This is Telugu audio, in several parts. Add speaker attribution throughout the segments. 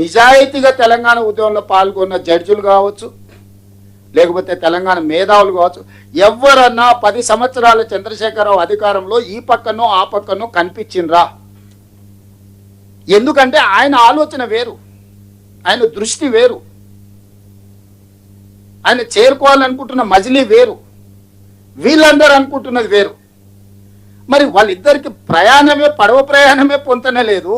Speaker 1: నిజాయితీగా తెలంగాణ ఉద్యమంలో పాల్గొన్న జడ్జిలు కావచ్చు, లేకపోతే తెలంగాణ మేధావులు కావచ్చు, ఎవరన్నా 10 సంవత్సరాల చంద్రశేఖరరావు అధికారంలో ఈ పక్కనో ఆ పక్కనో కనిపించిండ్రా? ఎందుకంటే ఆయన ఆలోచన వేరు, ఆయన దృష్టి వేరు, ఆయన చేరుకోవాలనుకుంటున్న మజిలీ వేరు, వీళ్ళందరూ అనుకుంటున్నది వేరు. మరి వాళ్ళిద్దరికి ప్రయాణమే, పడవ ప్రయాణమే పొంతనే లేదు.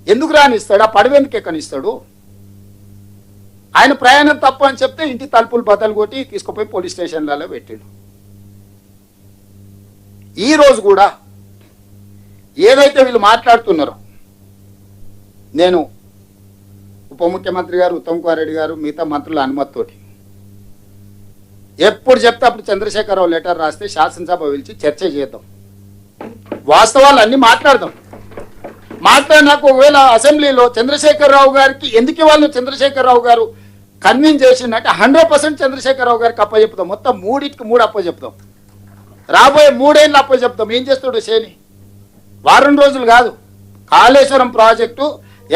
Speaker 1: ఎందుకు రానిస్తాడు? ఆ పడవ ఎందుకు ఎక్కనిస్తాడు? ఆయన ప్రయాణం తప్పు అని చెప్తే ఇంటి తలుపులు బద్దలు కొట్టి తీసుకుపోయి పోలీస్ స్టేషన్లలో పెట్టాడు. ఈరోజు కూడా ఏదైతే వీళ్ళు మాట్లాడుతున్నారో, నేను ఉప ముఖ్యమంత్రి గారు ఉత్తమ్ కుమార్ రెడ్డి గారు మిగతా మంత్రుల అనుమతితోటి ఎప్పుడు చెప్తే అప్పుడు చంద్రశేఖరరావు లెటర్ రాస్తే శాసనసభ పిలిచి చర్చ చేద్దాం, వాస్తవాలు అన్నీ మాట్లాడదాం. మాట్లాడినాక ఒకవేళ అసెంబ్లీలో చంద్రశేఖరరావు గారికి ఎందుకు వాళ్ళు చంద్రశేఖరరావు గారు కన్విన్స్ చేసిందంటే 100% చంద్రశేఖరరావు గారికి అప్పచెప్తాం. మొత్తం 3కి 3 అప్పచెప్తాం. రాబోయే 3 ఏళ్ళు అప్పచెప్తాం. ఏం చేస్తాడు శని? వారం రోజులు కాదు, కాళేశ్వరం ప్రాజెక్టు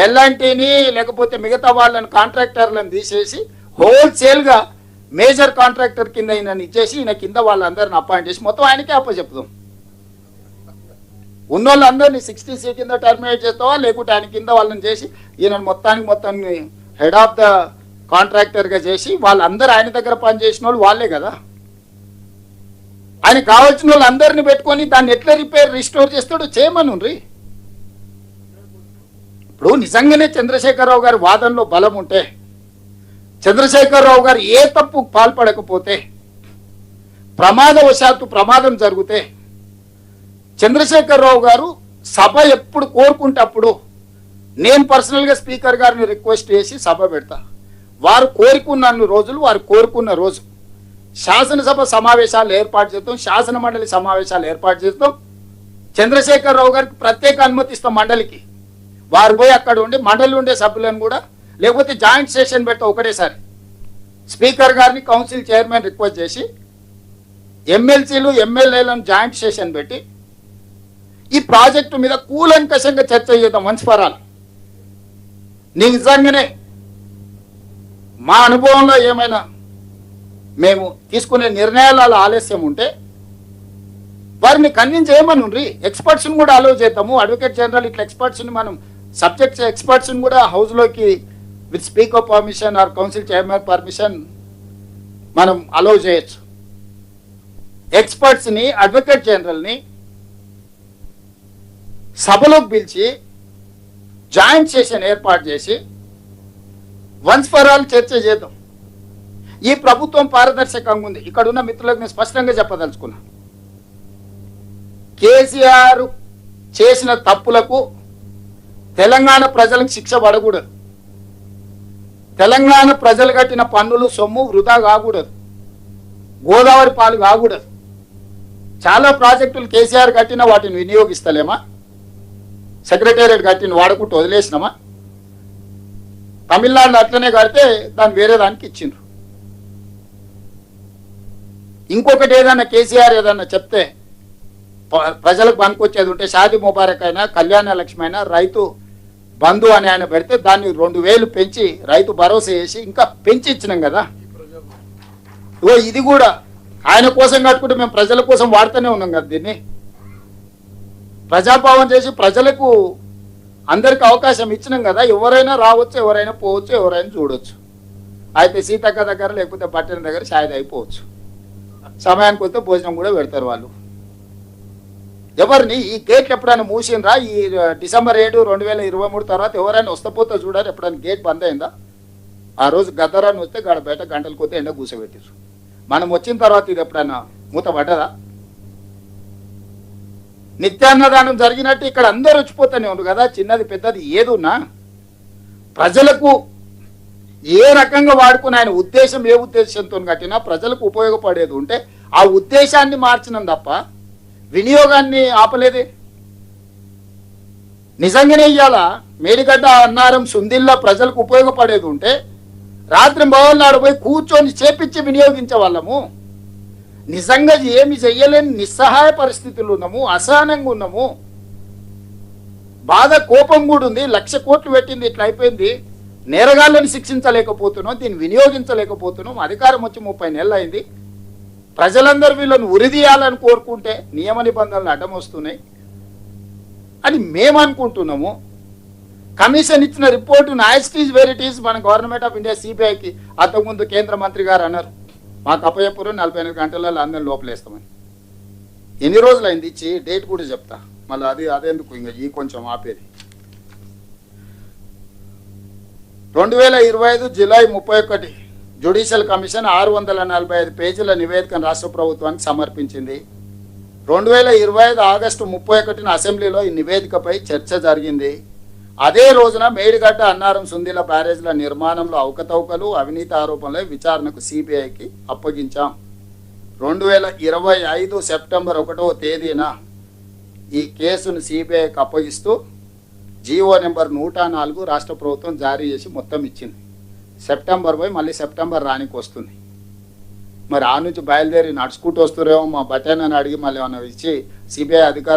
Speaker 1: ఎల్ఎన్టీని లేకపోతే మిగతా వాళ్ళని కాంట్రాక్టర్లను తీసేసి హోల్సేల్గా మేజర్ కాంట్రాక్టర్ కింద ఈయనని ఇచ్చేసి ఈయన కింద వాళ్ళందరిని అపాయింట్ చేసి మొత్తం ఆయనకే అప్పచెప్తాం. ఉన్నోళ్ళందరినీ 60C కింద టర్మినేట్ చేస్తావా, లేకుంటే ఆయన కింద వాళ్ళని చేసి ఈయన మొత్తాన్ని హెడ్ ఆఫ్ ద కాంట్రాక్టర్గా చేసి వాళ్ళందరూ ఆయన దగ్గర పనిచేసిన వాళ్ళు వాళ్ళే కదా. ఆయన కావాల్సిన వాళ్ళందరినీ పెట్టుకొని దాన్ని ఎట్లా రిస్టోర్ చేస్తాడో చేయమనుండ్రి. ఇప్పుడు నిజంగానే చంద్రశేఖరరావు గారి వాదనలో బలం ఉంటే, చంద్రశేఖరరావు గారు ఏ తప్పు పాల్పడకపోతే, ప్రమాదం జరిగితే చంద్రశేఖరరావు గారు సభ ఎప్పుడు కోరుకుంటే అప్పుడు నేను పర్సనల్గా స్పీకర్ గారిని రిక్వెస్ట్ చేసి సభ పెడతా. వారు కోరుకున్న రోజు శాసనసభ సమావేశాలు ఏర్పాటు చేస్తాం, శాసన మండలి సమావేశాలు ఏర్పాటు చేస్తాం. చంద్రశేఖరరావు గారికి ప్రత్యేక అనుమతి ఇస్తాం మండలికి. వారు పోయి అక్కడ ఉండి మండలి ఉండే సభ్యులను కూడా, లేకపోతే జాయింట్ సెషన్ పెడతాం ఒకటేసారి. స్పీకర్ గారిని కౌన్సిల్ చైర్మన్ రిక్వెస్ట్ చేసి ఎమ్మెల్సీలు ఎమ్మెల్యేలను జాయింట్ సెషన్ పెట్టి ఈ ప్రాజెక్టు మీద కూలంకషంగా చర్చ చేద్దాం వన్స్ ఫర్ ఆల్. నిజంగానే మా అనుభవంలో ఏమైనా మేము తీసుకునే నిర్ణయాల ఆలస్యం ఉంటే వారిని కన్విన్స్ చేయమనుండ్రి. ఎక్స్పర్ట్స్ని కూడా అలౌ చేద్దాము. అడ్వకేట్ జనరల్ ఇట్లా ఎక్స్పర్ట్స్ని మనం సబ్జెక్ట్స్ ఎక్స్పర్ట్స్ని కూడా హౌస్లోకి with speaker permission or council chairman permission మనం అలౌ చేయొచ్చు. ఎక్స్పర్ట్స్ని, అడ్వకేట్ జనరల్ని సభలోకి పిలిచి జాయింట్ సెషన్ ఏర్పాటు చేసి వన్స్ ఫర్ ఆల్ చర్చ చేద్దాం. ఈ ప్రభుత్వం పారదర్శకంగా ఉంది. ఇక్కడ ఉన్న మిత్రులకు నేను స్పష్టంగా చెప్పదలుచుకున్నా, కేసీఆర్ చేసిన తప్పులకు తెలంగాణ ప్రజలకు శిక్ష పడకూడదు. తెలంగాణ ప్రజలు కట్టిన పన్నులు సొమ్ము వృధా కాకూడదు, గోదావరి పాలు కాకూడదు. చాలా ప్రాజెక్టులు కేసీఆర్ కట్టిన వాటిని వినియోగిస్తలేమా? సెక్రటేరియట్ కట్టిన వాడుకుంటూ వదిలేసినామా? తమిళనాడులో అట్లనే కడితే దాన్ని వేరే దానికి ఇచ్చిండ్రు. ఇంకొకటి ఏదన్నా కేసీఆర్ ఏదన్నా చెప్తే ప్రజలకు పనికొచ్చేది ఉంటే షాదీ ముబారక్ అయినా, కళ్యాణ లక్ష్మి అయినా, రైతు బంధు అని ఆయన పెడితే దాన్ని 2000 పెంచి రైతు భరోసా చేసి ఇంకా పెంచి ఇచ్చినాం కదా. ఇది కూడా ఆయన కోసం కట్టుకుంటే మేము ప్రజల కోసం వాడుతూనే ఉన్నాం కదా. దీన్ని ప్రజాపాలన చేసి ప్రజలకు అందరికి అవకాశం ఇచ్చినాం కదా. ఎవరైనా రావచ్చు, ఎవరైనా పోవచ్చు, ఎవరైనా చూడవచ్చు. అయితే సీతక్క దగ్గర లేకపోతే పట్టణ దగ్గర షాయద్ అయిపోవచ్చు. సమయానికి వస్తే భోజనం కూడా పెడతారు వాళ్ళు. ఎవరిని ఈ గేట్లు ఎప్పుడైనా మూసిండ్రా? ఈ డిసెంబర్ 7, 2023 తర్వాత ఎవరైనా వస్తపోతే చూడాలి. ఎప్పుడైనా గేట్ బంద్ అయిందా? ఆ రోజు గద్దరాన్ని వస్తే గడ బయట గంటల కొద్ది ఎండ కూర్చోబెట్టారు. మనం వచ్చిన తర్వాత ఇది ఎప్పుడైనా మూత పడ్డదా? నిత్యాన్నదానం జరిగినట్టు ఇక్కడ అందరూ వచ్చిపోతూనే ఉన్నారు కదా. చిన్నది పెద్దది ఏదున్నా ప్రజలకు ఏ రకంగా వాడుకుని ఆయన ఉద్దేశం ఏ ఉద్దేశంతో కట్టినా ప్రజలకు ఉపయోగపడేది ఉంటే ఆ ఉద్దేశాన్ని మార్చినాం తప్ప వినియోగాన్ని ఆపలేదే. నిజంగానే ఇయ్యాల మేడిగడ్డ, అన్నారం, సుందిల్లా ప్రజలకు ఉపయోగపడేది ఉంటే రాత్రి మొదలు పోయి కూర్చొని చేపించి వినియోగించే వాళ్ళము. నిజంగా ఏమి చెయ్యలేని నిస్సహాయ పరిస్థితులు ఉన్నాము, అసహనంగా ఉన్నాము. బాధ కోపం కూడా ఉంది. 1,00,000 కోట్లు పెట్టింది, ఇట్లా అయిపోయింది. నేరగాళ్ళని శిక్షించలేకపోతున్నాం, దీన్ని వినియోగించలేకపోతున్నాం. అధికారం వచ్చి 30 నెలలు అయింది. ప్రజలందరూ వీళ్ళని ఉరిదీయాలని కోరుకుంటే నియమ నిబంధనలు అడ్డం వస్తున్నాయి అని మేము అనుకుంటున్నాము. కమిషన్ ఇచ్చిన రిపోర్టు నాయస్టీజ్ వెరిటీస్ మన గవర్నమెంట్ ఆఫ్ ఇండియా సిబిఐకి అంతకుముందు కేంద్ర మంత్రి గారు అన్నారు, మాకు అప్పయ్యపురం 48 గంటలలో అందరిని లోపలేస్తామని. ఎన్ని రోజులు అయింది ఇచ్చి? డేట్ కూడా చెప్తా మళ్ళీ. అదెందుకు ఇంకా ఈ కొంచెం ఆపేది. 2025 జూలై 31 జ్యుడిషియల్ కమిషన్ 645 పేజీల నివేదికను రాష్ట్ర ప్రభుత్వానికి సమర్పించింది. 2025 ఆగస్టు 31 అసెంబ్లీలో ఈ నివేదికపై చర్చ జరిగింది. అదే రోజున మేడిగడ్డ అన్నారం సుందిల బ్యారేజ్ల నిర్మాణంలో అవకతవకలు, అవినీతి ఆరోపణలై విచారణకు సిబిఐకి అప్పగించాం. 2025 సెప్టెంబర్ 1వ తేదీన ఈ కేసును సిబిఐకి అప్పగిస్తూ జీవో నెంబర్ 104 రాష్ట్ర ప్రభుత్వం జారీ చేసి మొత్తం ఇచ్చింది. సెప్టెంబర్ పోయి మళ్ళీ సెప్టెంబర్ రానికి వస్తుంది. మరి ఆ నుంచి బయలుదేరి నడుచుకుంటూ వస్తురేమో మా బటన్ అని అడిగి మళ్ళీ ఏమన్నా ఇచ్చి సిబిఐ అధికారులు